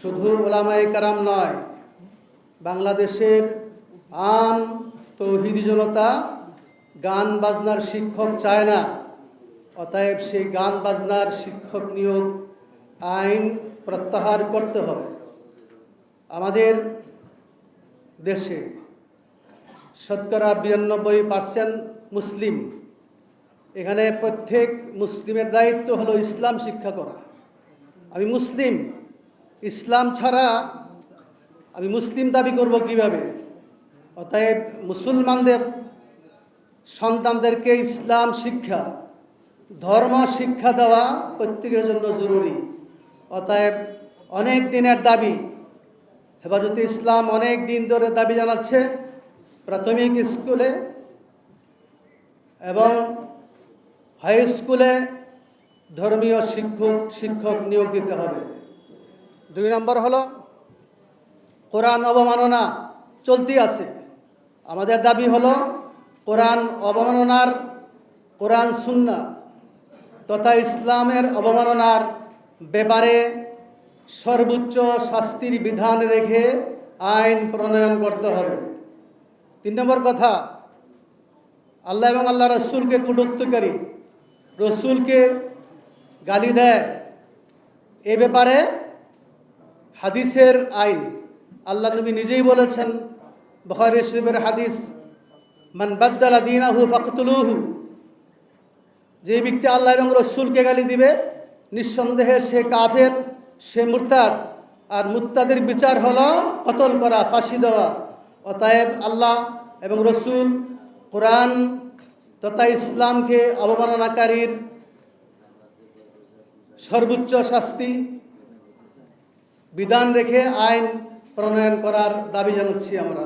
শুধু ওলামায়ে কেরাম নয়, বাংলাদেশের আম তৌহিদি জনতা গান বাজনার শিক্ষক চায় না। অতএব সেই গান বাজনার শিক্ষক নিয়োগ আইন প্রত্যাহার করতে হবে। আমাদের দেশে শতকরা 92% মুসলিম। এখানে প্রত্যেক মুসলিমের দায়িত্ব হলো ইসলাম শিক্ষা করা। আমি মুসলিম, ইসলাম ছাড়া আমি মুসলিম দাবি করব কিভাবে? অতএব মুসলমানদের সন্তানদেরকে ইসলাম শিক্ষা, ধর্ম শিক্ষা দেওয়া প্রত্যেকের জন্য জরুরি। অতএব অনেক দিনের দাবি, হেফাজতে ইসলাম অনেক দিন ধরে দাবি জানাচ্ছে প্রাথমিক স্কুলে এবং হাই স্কুলে ধর্মীয় শিক্ষক নিয়োগ দিতে হবে। 2 নম্বর হলো কোরআন অবমাননা চলতি আছে। আমাদের দাবি হলো কোরআন অবমাননার, কোরআন সুন্নাহ তথা ইসলামের অবমাননার ব্যাপারে সর্বোচ্চ শাস্তির বিধান রেখে আইন প্রণয়ন করতে হবে। 3 নম্বর কথা, আল্লাহ এবং আল্লাহ রসুলকে কটূক্তিকারী, রসুলকে গালি দেয়, এ ব্যাপারে হাদিসের আইন। আল্লাহ নবী নিজেই বলেছেন, বুখারী শরীফের হাদিস, মান বাদ্দালা দীনাহু ফাকতুলুহু, যে ব্যক্তি আল্লাহ এবং রসুলকে গালি দিবে নিঃসন্দেহে সে কাফের, সে মুরতাদ। আর মুরতাদের বিচার হলো কতল করা, ফাঁসি দেওয়া। অতএব আল্লাহ এবং রসুল, কোরআন তথা ইসলামকে অবমাননাকারীর সর্বোচ্চ শাস্তি বিধান রেখে আইন প্রণয়ন করার দাবি জানাচ্ছি আমরা।